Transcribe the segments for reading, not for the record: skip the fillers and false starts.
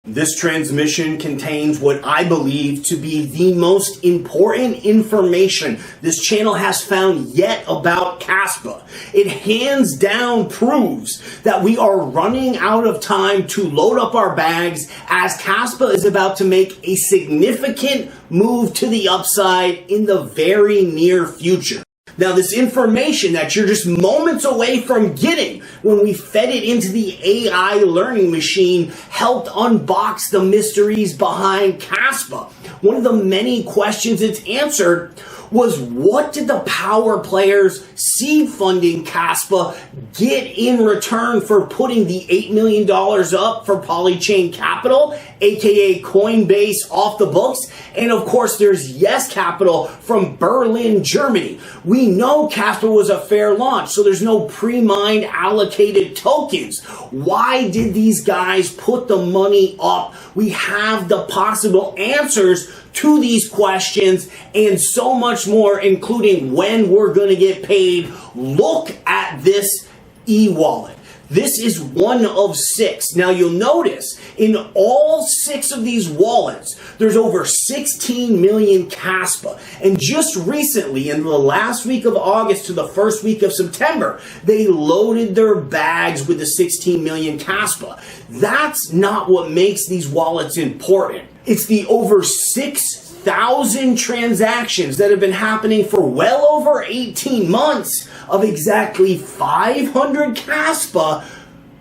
This transmission contains what I believe to be the most important information this channel has found yet about Kaspa. It hands down proves that we are running out of time to load up our bags as Kaspa is about to make a significant move to the upside in the very near future. Now, this information that you're just moments away from getting when we fed it into the AI learning machine helped unbox the mysteries behind Kaspa. One of the many questions it's answered was, what did the power players seed funding Kaspa get in return for putting the $8 million up for Polychain Capital, aka CoinBase, off the books? And of course, there's Yes Capital from Berlin, Germany. We know Kaspa was a fair launch, so there's no pre-mined allocated tokens. Why did these guys put the money up? We have the possible answers to these questions and so much more, including when we're going to get paid. Look at this e-wallet. This is one of 6. Now you'll notice in all 6 of these wallets, there's over 16 million Kaspa. And just recently, in the last week of August to the first week of September, they loaded their bags with the 16 million Kaspa. That's not what makes these wallets important. It's the over 6,000 transactions that have been happening for well over 18 months of exactly 500 Kaspa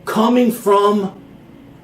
coming from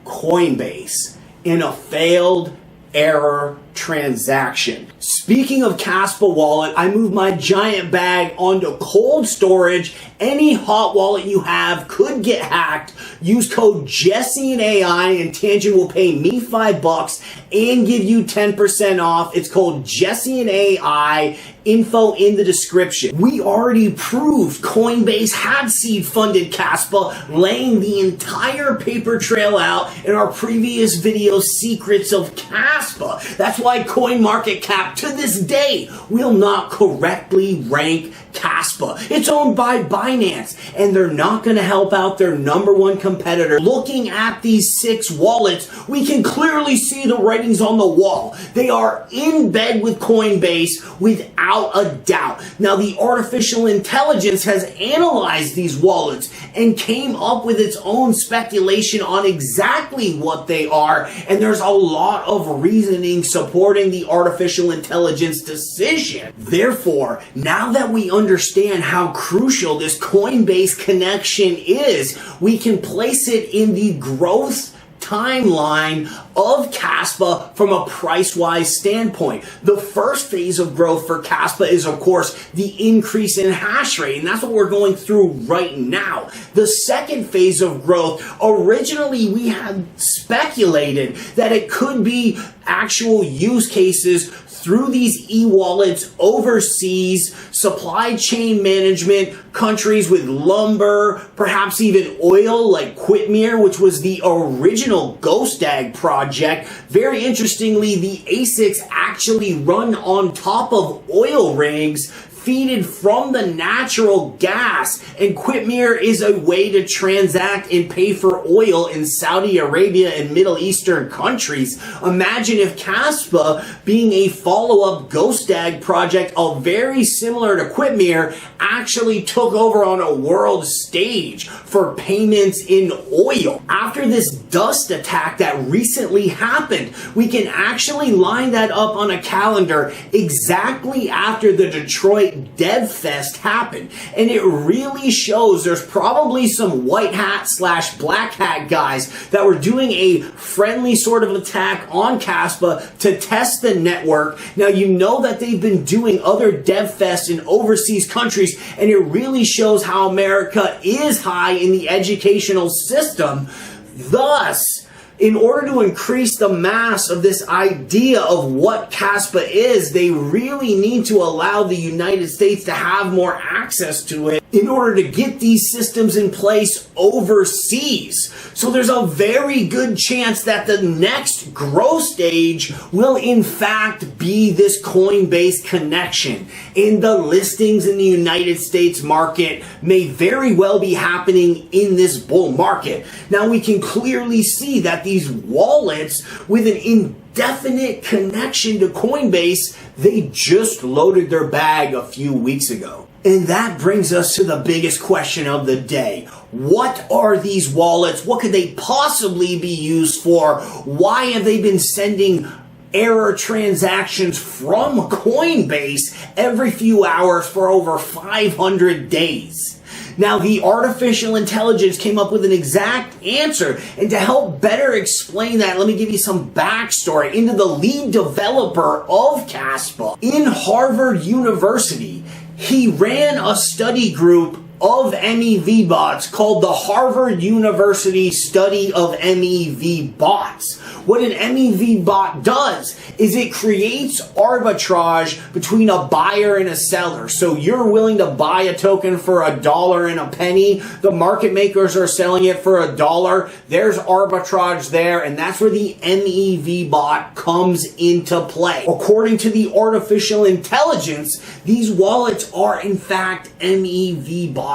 CoinBase in a failed error transaction. Speaking of Kaspa wallet, I moved my giant bag onto cold storage. Any hot wallet you have could get hacked. Use code JesseandAI and TANGEM will pay me $5 and give you 10% off. It's called JesseandAI. Info in the description. We already proved CoinBase had seed funded Kaspa, laying the entire paper trail out in our previous video, Secrets of Kaspa. That's why CoinMarketCap to this day will not correctly rank Kaspa. It's owned by Binance, and they're not going to help out their #1 competitor. Looking at these 6 wallets, we can clearly see the writings on the wall. They are in bed with Coinbase without a doubt. Now, the artificial intelligence has analyzed these wallets and came up with its own speculation on exactly what they are, and there's a lot of reasoning supporting the artificial intelligence decision. Therefore, now that we understand how crucial this Coinbase connection is, we can place it in the growth timeline of Kaspa from a price-wise standpoint. The first phase of growth for Kaspa is, of course, the increase in hash rate, and that's what we're going through right now. The second phase of growth, originally we had speculated that it could be actual use cases through these e-wallets overseas, supply chain management, countries with lumber, perhaps even oil like Quitmir, which was the original Ghost Dag project. Very interestingly, the ASICs actually run on top of oil rigs feeded from the natural gas, and Quitmir is a way to transact and pay for oil in Saudi Arabia and Middle Eastern countries. Imagine if Kaspa, being a follow-up Ghost Dag project, very similar to Quitmir, actually took over on a world stage for payments in oil. After this dust attack that recently happened, we can actually line that up on a calendar exactly after the Detroit Dev Fest happened, and it really shows there's probably some white hat / black hat guys that were doing a friendly sort of attack on Kaspa to test the network. Now, you know that they've been doing other Dev Fests in overseas countries, and it really shows how America is high in the educational system. Thus, in order to increase the mass of this idea of what Kaspa is, they really need to allow the United States to have more access to it. in order to get these systems in place overseas. So there's a very good chance that the next growth stage will in fact be this Coinbase connection. And the listings in the United States market may very well be happening in this bull market. Now we can clearly see that these wallets with an indefinite connection to Coinbase, they just loaded their bag a few weeks ago. And that brings us to the biggest question of the day. What are these wallets? What could they possibly be used for? Why have they been sending error transactions from Coinbase every few hours for over 500 days? Now, the artificial intelligence came up with an exact answer. And to help better explain that, let me give you some backstory into the lead developer of Kaspa in Harvard University. He ran a study group of MEV bots called the Harvard University Study of MEV Bots. What an MEV bot does is it creates arbitrage between a buyer and a seller. So you're willing to buy a token for $1 and a penny. The market makers are selling it for $1. There's arbitrage there, and that's where the MEV bot comes into play. According to the artificial intelligence, these wallets are in fact MEV bots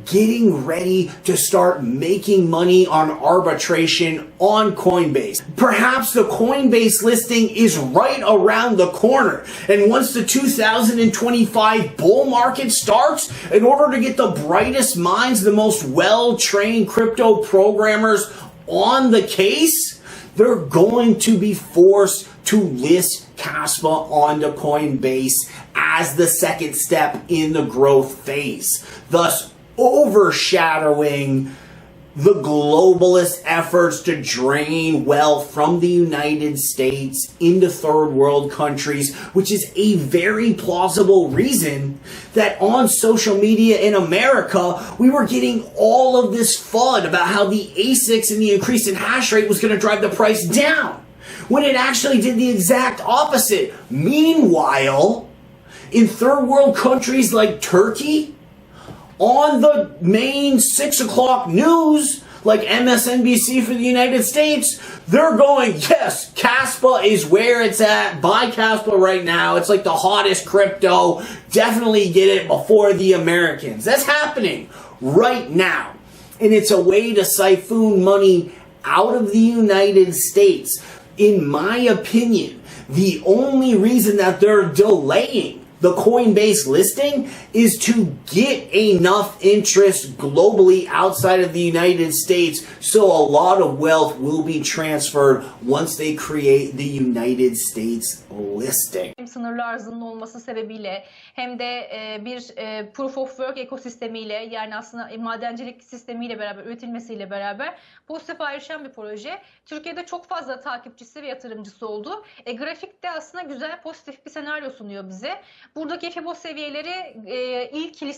getting ready to start making money on arbitration on Coinbase. Perhaps the Coinbase listing is right around the corner. And once the 2025 bull market starts, in order to get the brightest minds, the most well-trained crypto programmers on the case, they're going to be forced to list Kaspa onto Coinbase as the second step in the growth phase, thus overshadowing the globalist efforts to drain wealth from the United States into third world countries, which is a very plausible reason that on social media in America, we were getting all of this FUD about how the ASICs and the increase in hash rate was going to drive the price down, when it actually did the exact opposite. Meanwhile, in third world countries like Turkey, on the main 6 o'clock news, like MSNBC for the United States, they're going, yes, Kaspa is where it's at. Buy Kaspa right now. It's like the hottest crypto. Definitely get it before the Americans. That's happening right now. And it's a way to siphon money out of the United States. In my opinion, the only reason that they're delaying the Coinbase listing is to get enough interest globally outside of the United States, so a lot of wealth will be transferred once they create the United States listing. Hem sınırlı arzının olması sebebiyle hem de bir proof of work ekosistemiyle, yani aslında madencilik sistemiyle beraber, üretilmesiyle beraber pozitif ayrışan bir proje. Türkiye'de çok fazla takipçisi ve yatırımcısı oldu. Grafikte aslında güzel, pozitif bir senaryo sunuyor bize. Buradaki FIBO seviyeleri ilk